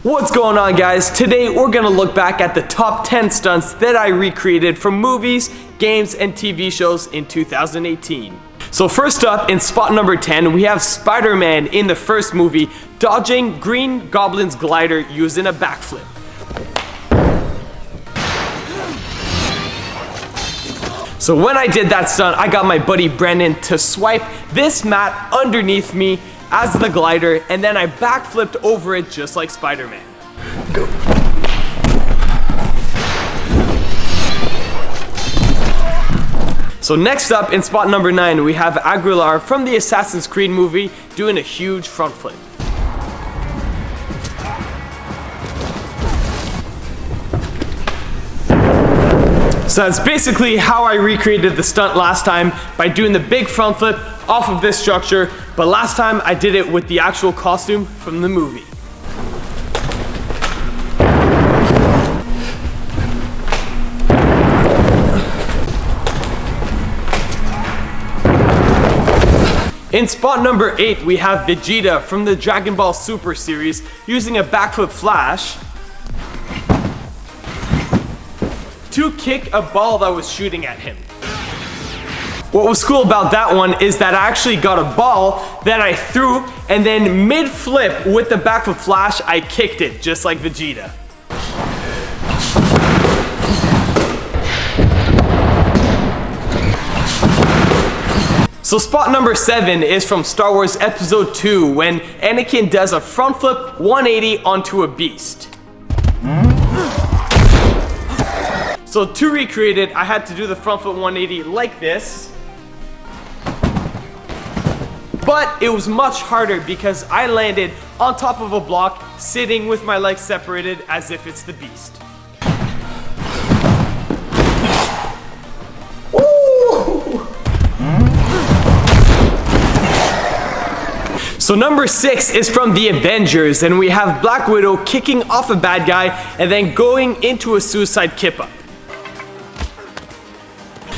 What's going on, guys? Today we're gonna look back at the top 10 stunts that I recreated from movies, games, and TV shows in 2018. So first up, in spot number 10, we have Spider-Man in the first movie dodging Green Goblin's glider using a backflip. So when I did that stunt, I got my buddy Brendan to swipe this mat underneath me as the glider, and then I backflipped over it just like Spider-Man. Go. So next up, in spot number 9, we have Aguilar from the Assassin's Creed movie doing a huge front flip. So that's basically how I recreated the stunt last time, by doing the big front flip off of this structure, but last time I did it with the actual costume from the movie. In spot number 8, we have Vegeta from the Dragon Ball Super series using a backflip flash to kick a ball that was shooting at him. What was cool about that one is that I actually got a ball that I threw, and then mid-flip with the backflip flash, I kicked it just like Vegeta. So spot number 7 is from Star Wars Episode 2 when Anakin does a front flip 180 onto a beast. So to recreate it, I had to do the front flip 180 like this. But it was much harder because I landed on top of a block, sitting with my legs separated as if it's the beast. So number 6 is from the Avengers, and we have Black Widow kicking off a bad guy and then going into a suicide kip-up.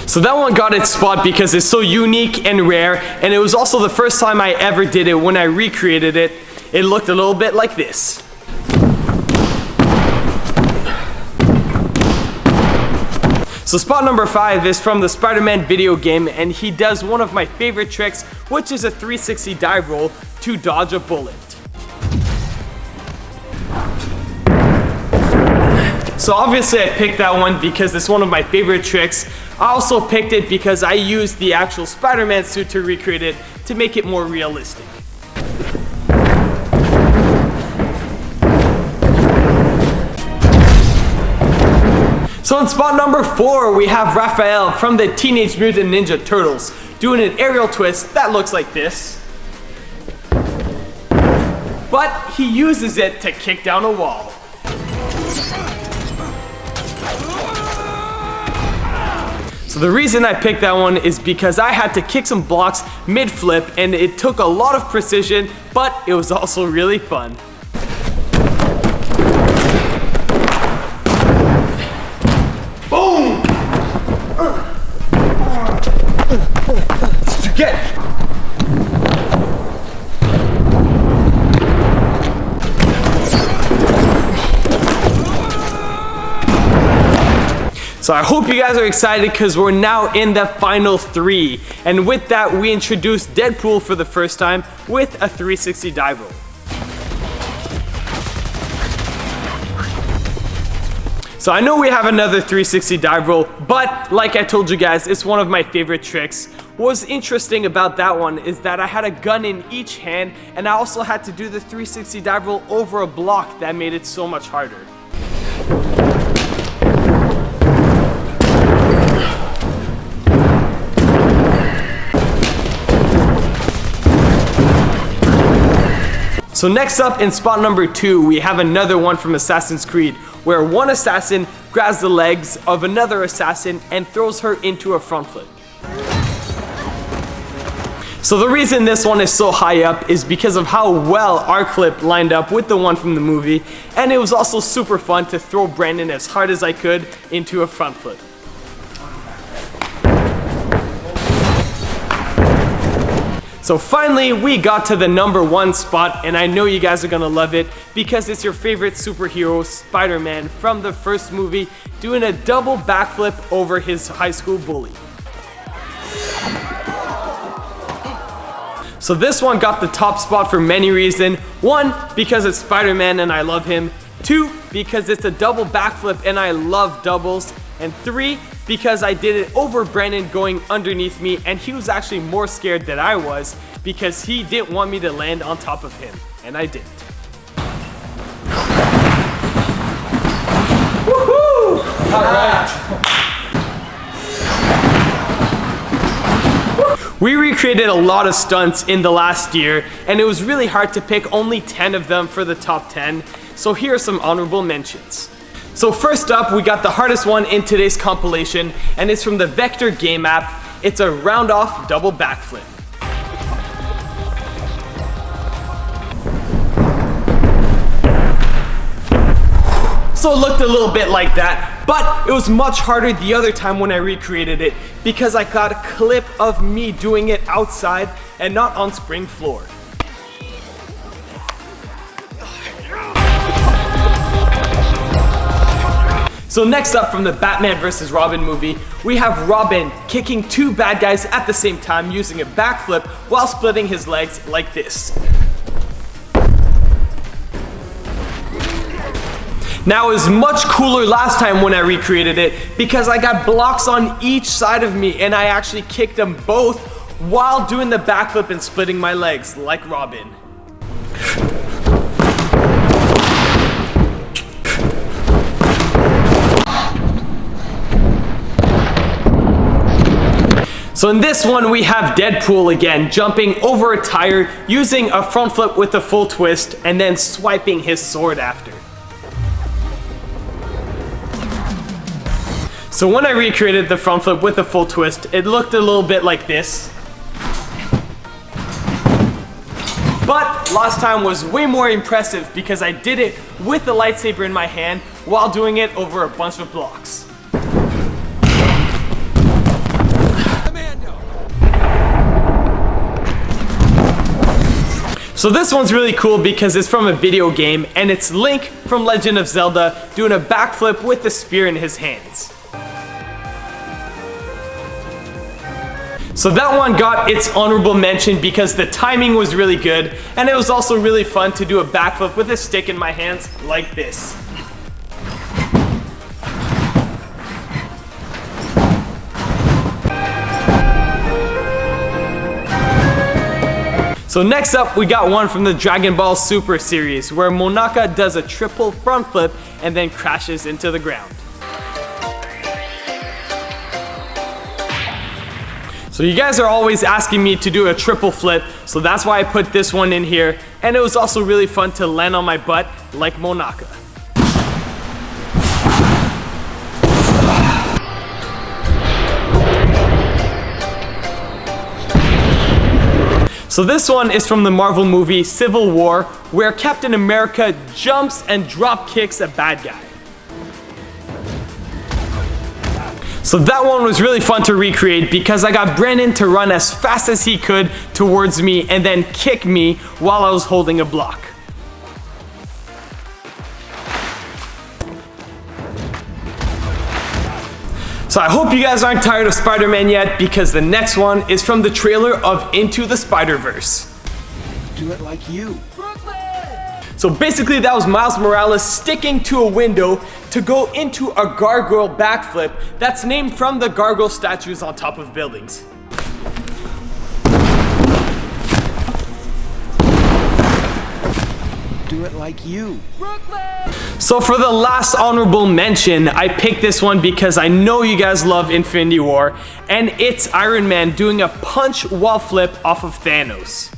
So that one got its spot because it's so unique and rare, and it was also the first time I ever did it. When I recreated it, it looked a little bit like this. So spot number 5 is from the Spider-Man video game, and he does one of my favorite tricks, which is a 360 dive roll to dodge a bullet. So obviously I picked that one because it's one of my favorite tricks. I also picked it because I used the actual Spider-Man suit to recreate it to make it more realistic. So in spot number 4, we have Raphael from the Teenage Mutant Ninja Turtles doing an aerial twist that looks like this. But he uses it to kick down a wall. So the reason I picked that one is because I had to kick some blocks mid-flip, and it took a lot of precision, but it was also really fun. Boom! Get! So I hope you guys are excited because we're now in the final 3. And with that, we introduced Deadpool for the first time with a 360 dive roll. So I know we have another 360 dive roll, but like I told you guys, it's one of my favorite tricks. What's interesting about that one is that I had a gun in each hand, and I also had to do the 360 dive roll over a block. That made it so much harder. So next up, in spot number 2, we have another one from Assassin's Creed, where one assassin grabs the legs of another assassin and throws her into a front flip. So the reason this one is so high up is because of how well our clip lined up with the one from the movie, and it was also super fun to throw Brandon as hard as I could into a front flip. So finally, we got to the number 1 spot, and I know you guys are gonna love it because it's your favorite superhero, Spider-Man, from the first movie, doing a double backflip over his high school bully. So this one got the top spot for many reasons. 1, because it's Spider-Man and I love him. 2, because it's a double backflip and I love doubles. And 3, because I did it over Brandon going underneath me, and he was actually more scared than I was because he didn't want me to land on top of him, and I didn't. Woohoo! Alright. We recreated a lot of stunts in the last year, and it was really hard to pick only 10 of them for the top 10, so here are some honorable mentions. So first up, we got the hardest one in today's compilation, and it's from the Vector game app. It's a round-off double backflip. So it looked a little bit like that, but it was much harder the other time when I recreated it because I got a clip of me doing it outside and not on spring floor. So next up, from the Batman vs. Robin movie, we have Robin kicking 2 bad guys at the same time using a backflip while splitting his legs like this. Now it was much cooler last time when I recreated it because I got blocks on each side of me and I actually kicked them both while doing the backflip and splitting my legs like Robin. So in this one, we have Deadpool again, jumping over a tire, using a front flip with a full twist, and then swiping his sword after. So when I recreated the front flip with a full twist, it looked a little bit like this. But last time was way more impressive because I did it with the lightsaber in my hand while doing it over a bunch of blocks. So this one's really cool because it's from a video game and it's Link from Legend of Zelda doing a backflip with the spear in his hands. So that one got its honorable mention because the timing was really good and it was also really fun to do a backflip with a stick in my hands like this. So next up, we got one from the Dragon Ball Super series where Monaka does a triple front flip and then crashes into the ground. So you guys are always asking me to do a triple flip, so that's why I put this one in here, and it was also really fun to land on my butt like Monaka. So this one is from the Marvel movie Civil War, where Captain America jumps and drop kicks a bad guy. So that one was really fun to recreate because I got Brandon to run as fast as he could towards me and then kick me while I was holding a block. So I hope you guys aren't tired of Spider-Man yet because the next one is from the trailer of Into the Spider-Verse. Do it like you. So basically that was Miles Morales sticking to a window to go into a gargoyle backflip that's named from the gargoyle statues on top of buildings. Do it like you. So for the last honorable mention, I picked this one because I know you guys love Infinity War, and it's Iron Man doing a punch wall flip off of Thanos.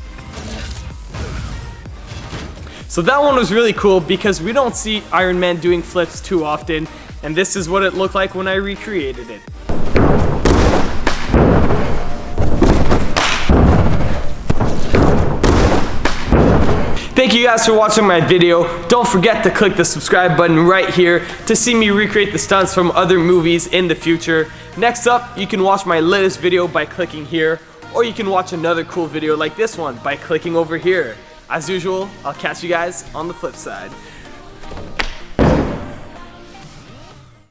So that one was really cool because we don't see Iron Man doing flips too often, and this is what it looked like when I recreated it. Thank you guys for watching my video. Don't forget to click the subscribe button right here to see me recreate the stunts from other movies in the future. Next up, you can watch my latest video by clicking here, or you can watch another cool video like this one by clicking over here. As usual, I'll catch you guys on the flip side.